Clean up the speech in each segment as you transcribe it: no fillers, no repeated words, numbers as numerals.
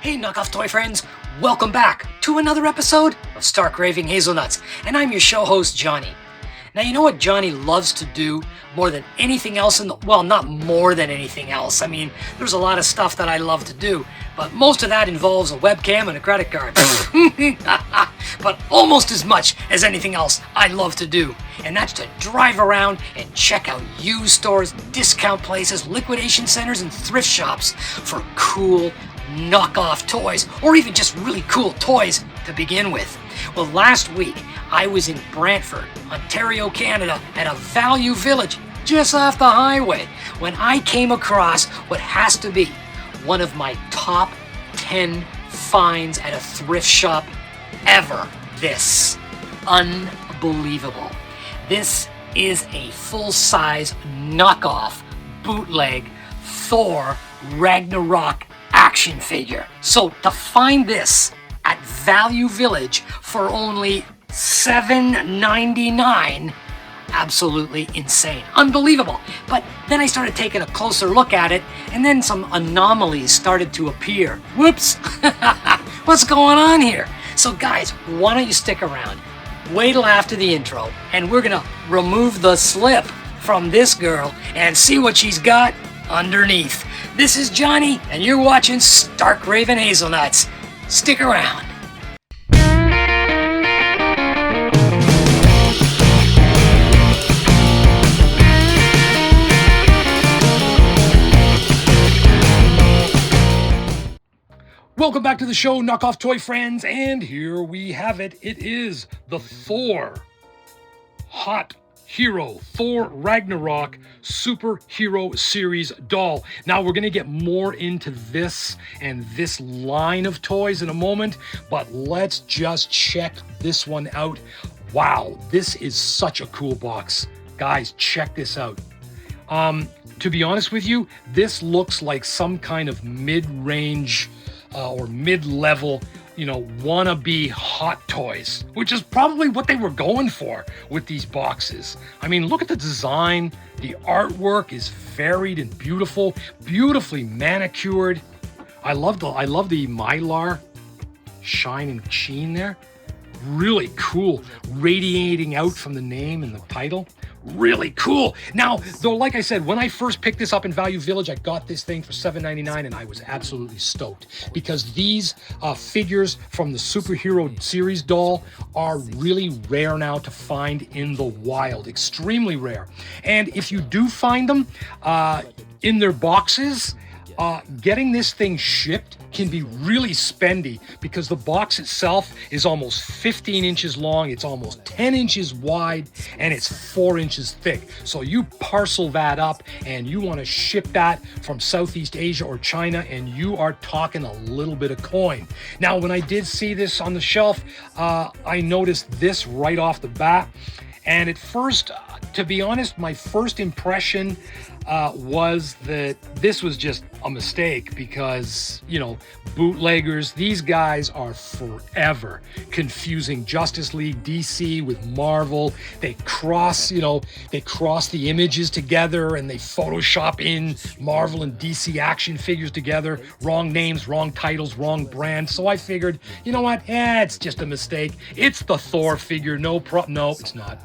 Hey knockoff toy friends, welcome back to another episode of Stark Raving Hazelnuts, and I'm your show host Johnny. Now you know what Johnny loves to do more than anything else well, not more than anything else. I mean, there's a lot of stuff that I love to do, but most of that involves a webcam and a credit card. But almost as much as anything else I love to do, and that's to drive around and check out used stores, discount places, liquidation centers, and thrift shops for cool knockoff toys, or even just really cool toys to begin with. Well, last week I was in Brantford, Ontario, Canada, at a value village just off the highway when I came across what has to be one of my top 10 finds at a thrift shop ever. This. Unbelievable. This is a full-size knockoff bootleg Thor Ragnarok action figure. So to find this at Value Village for only $7.99, absolutely insane, unbelievable. But then I started taking a closer look at it, and then some anomalies started to appear. Whoops. What's going on here? So guys, why don't you stick around, wait till after the intro, and we're gonna remove the slip from this girl and see what she's got underneath. This is Johnny, and you're watching Stark Raving Hazelnuts. Stick around. Welcome back to the show, knockoff toy friends, and here we have it. It is the Thor Hot Hero Thor Ragnarok Superhero Series doll. Now we're going to get more into this and this line of toys in a moment, but let's just check this one out. Wow, this is such a cool box. Guys, check this out. To be honest with you, this looks like some kind of mid-range or mid-level, wannabe Hot Toys, which is probably what they were going for with these boxes. I mean, look at the design. The artwork is varied and beautiful, beautifully manicured. I love the Mylar shine and sheen there. Really cool, radiating out from the name and the title. Really cool. Now, though, like I said, when I first picked this up in Value Village, I got this thing for $7.99, and I was absolutely stoked because these figures from the Superhero Series doll are really rare now to find in the wild. Extremely rare. And if you do find them in their boxes, getting this thing shipped can be really spendy because the box itself is almost 15 inches long, it's almost 10 inches wide, and it's 4 inches thick. So you parcel that up and you want to ship that from Southeast Asia or China, and you are talking a little bit of coin. Now, when I did see this on the shelf, I noticed this right off the bat. And at first, to be honest, my first impression was that this was just a mistake because, bootleggers, these guys are forever confusing Justice League DC with Marvel. They cross the images together and they Photoshop in Marvel and DC action figures together. Wrong names, wrong titles, wrong brand. So I figured, you know what? It's just a mistake. It's the Thor figure. No, it's not.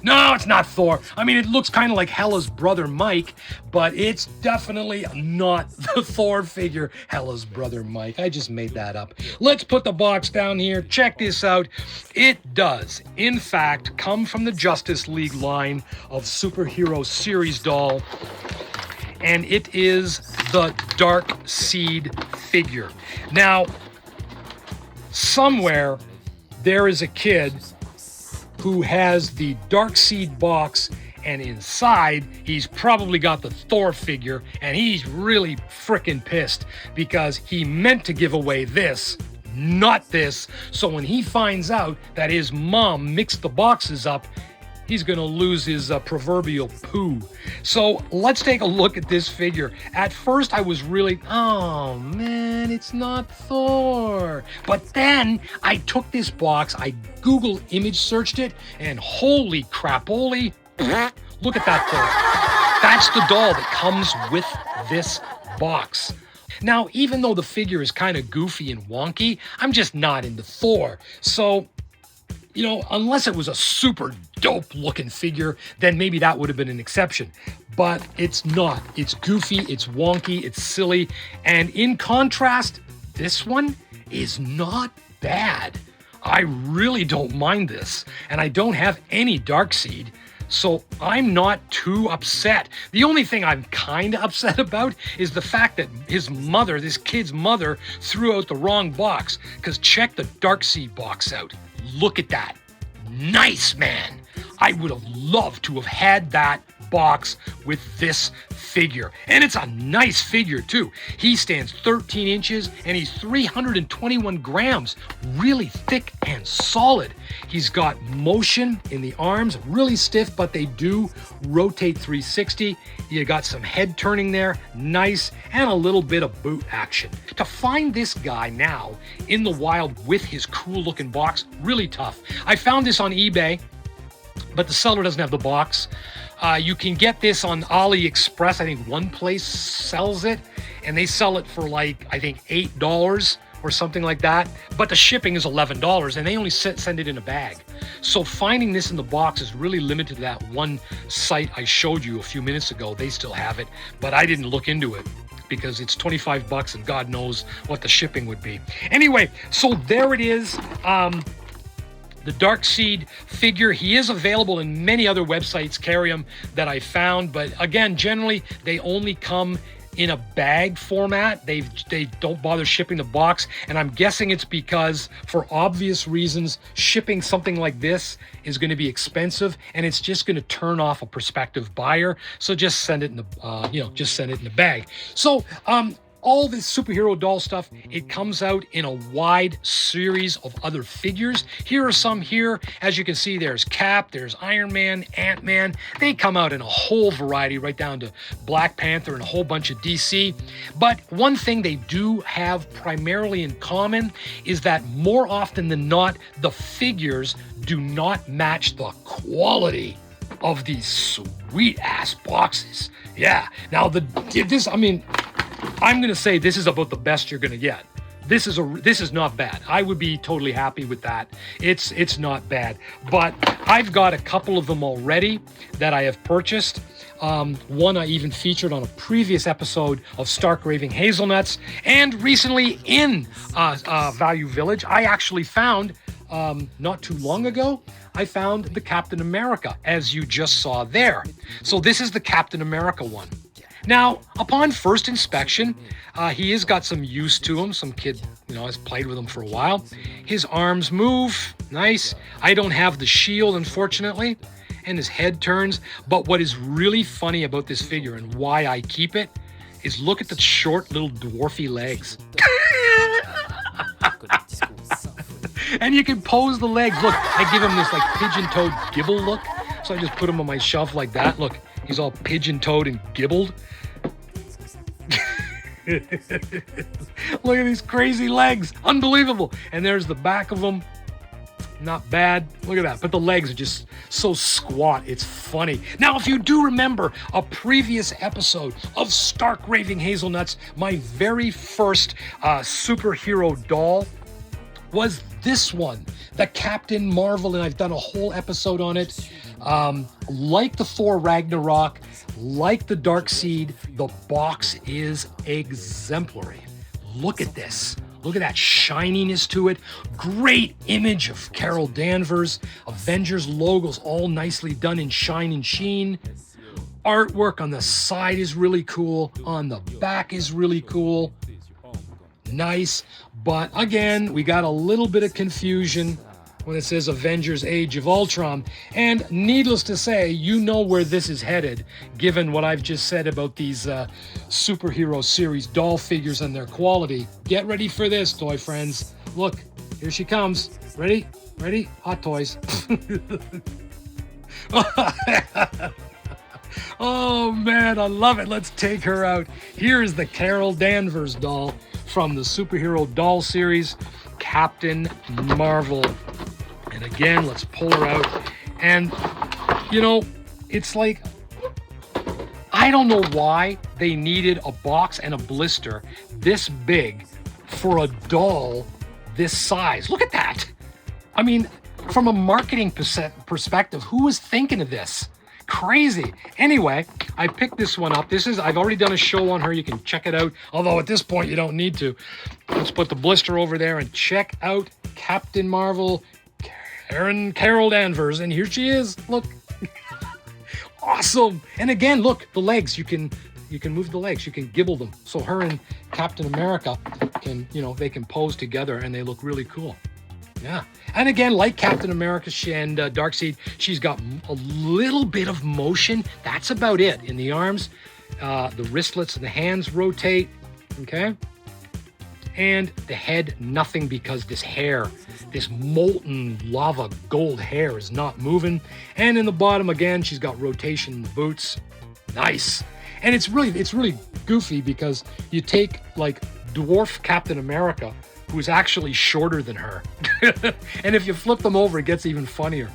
No, it's not Thor. I mean, it looks kind of like Hela's brother Mike, but it's definitely not the Thor figure, Hela's brother Mike. I just made that up. Let's put the box down here. Check this out. It does, in fact, come from the Justice League line of Superhero Series doll, and it is the DARKSEID figure. Now, somewhere there is a kid who has the DARKSEID box, and inside he's probably got the Thor figure, and he's really frickin' pissed because he meant to give away this, not this. So when he finds out that his mom mixed the boxes up, he's gonna lose his proverbial poo. So let's take a look at this figure. At first I was really, oh man, it's not Thor. But then I took this box, I Google image searched it, and holy crapoli, look at that Thor. That's the doll that comes with this box. Now, even though the figure is kind of goofy and wonky, I'm just not into Thor. So, you know, unless it was a super dope looking figure, then maybe that would have been an exception. But it's not. It's goofy, it's wonky, it's silly. And in contrast, this one is not bad. I really don't mind this. And I don't have any Darkseid, so I'm not too upset. The only thing I'm kind of upset about is the fact that his mother, this kid's mother, threw out the wrong box. Because check the Darkseid box out. Look at that. Nice, man. I would have loved to have had that box with this figure. And it's a nice figure too. He stands 13 inches and he's 321 grams. Really thick and solid. He's got motion in the arms, really stiff, but they do rotate 360. You got some head turning there, nice, and a little bit of boot action. To find this guy now in the wild with his cool looking box, really tough. I found this on eBay, but the seller doesn't have the box. You can get this on AliExpress. I think one place sells it, and they sell it for like, I think $8 or something like that. But the shipping is $11, and they only send it in a bag. So finding this in the box is really limited to that one site I showed you a few minutes ago. They still have it, but I didn't look into it because it's 25 bucks and God knows what the shipping would be. Anyway, so there it is. The Darkseid figure, he is available in many other websites, carry them that I found, but again, generally they only come in a bag format. They don't bother shipping the box, and I'm guessing it's because, for obvious reasons, shipping something like this is going to be expensive, and it's just going to turn off a prospective buyer. So just send it in the, just send it in the bag. So, all this superhero doll stuff, it comes out in a wide series of other figures. Here are some here. As you can see, there's Cap, there's Iron Man, Ant-Man. They come out in a whole variety, right down to Black Panther and a whole bunch of DC. But one thing they do have primarily in common is that more often than not, the figures do not match the quality of these sweet-ass boxes. Yeah. Now, I'm going to say this is about the best you're going to get. This is not bad. I would be totally happy with that. It's not bad. But I've got a couple of them already that I have purchased. One I even featured on a previous episode of Stark Raving Hazelnuts. And recently in Value Village, I actually found, not too long ago, I found the Captain America, as you just saw there. So this is the Captain America one. Now, upon first inspection, he has got some use to him. Some kid, has played with him for a while. His arms move, nice. I don't have the shield, unfortunately, and his head turns. But what is really funny about this figure and why I keep it is look at the short little dwarfy legs. And you can pose the legs. Look, I give him this like pigeon-toed gibble look. So I just put him on my shelf like that. Look, he's all pigeon-toed and gibbled. Look at these crazy legs. Unbelievable. And there's the back of them. Not bad. Look at that. But the legs are just so squat. It's funny. Now, if you do remember a previous episode of Stark Raving Hazelnuts, my very first superhero doll was this one, the Captain Marvel, and I've done a whole episode on it. Like the Thor Ragnarok, like the Darkseid, the box is exemplary. Look at this. Look at that shininess to it. Great image of Carol Danvers. Avengers logos all nicely done in shine and sheen. Artwork on the side is really cool. On the back is really cool. Nice. But again, we got a little bit of confusion when it says Avengers Age of Ultron. And needless to say, you know where this is headed, given what I've just said about these superhero series doll figures and their quality. Get ready for this, toy friends. Look, here she comes. Ready? Ready? Hot toys. Oh man, I love it. Let's take her out. Here's the Carol Danvers doll from the superhero doll series, Captain Marvel. And again, let's pull her out. And, it's like, I I don't know why they needed a box and a blister this big for a doll this size. Look at that. I mean, from a marketing perspective, who was thinking of this? Crazy. Anyway, I picked this one up. I've already done a show on her. You can check it out. Although at this point, you don't need to. Let's put the blister over there and check out Captain Marvel, Carol Danvers. And here she is. Look. Awesome. And again, look, the legs. You can move the legs. You can gibble them. So her and Captain America can, they can pose together and they look really cool. Yeah. And again, like Captain America and DARKSEID, she's got a little bit of motion. That's about it. In the arms, the wristlets and the hands rotate. Okay. And the head, nothing, because this hair, this molten lava gold hair is not moving. And in the bottom, again, she's got rotation in the boots. Nice. And it's really goofy because you take like dwarf Captain America, who's actually shorter than her. And if you flip them over, it gets even funnier.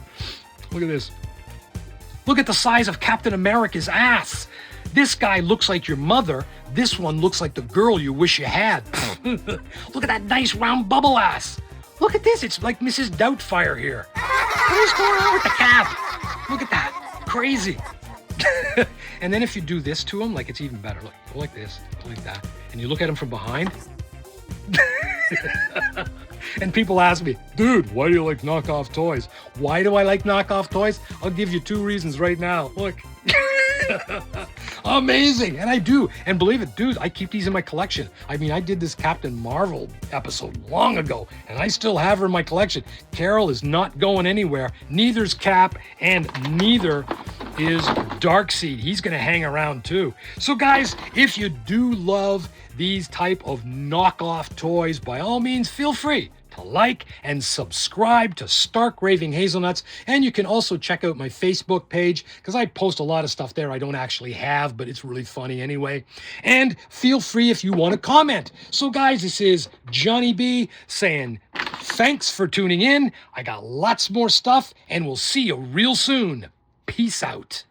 Look at this. Look at the size of Captain America's ass. This guy looks like your mother. This one looks like the girl you wish you had. Look at that nice round bubble ass. Look at this. It's like Mrs. Doubtfire here. What is going on with the cab? Look at that. Crazy. And then if you do this to him, like, it's even better. Look, go like this, go like that. And you look at him from behind. And people ask me, dude, why do you like knockoff toys? Why do I like knockoff toys? I'll give you 2 reasons right now. Look. Amazing. And I do. And believe it, dude, I keep these in my collection. I mean, I did this Captain Marvel episode long ago, and I still have her in my collection. Carol is not going anywhere. Neither's Cap, and neither is DARKSEID. He's going to hang around too. So guys, if you do love these type of knockoff toys, by all means, feel free to like and subscribe to Stark Raving Hazelnuts. And you can also check out my Facebook page, because I post a lot of stuff there I don't actually have, but it's really funny anyway. And feel free if you want to comment. So guys, this is Johnny B saying thanks for tuning in. I got lots more stuff, and we'll see you real soon. Peace out.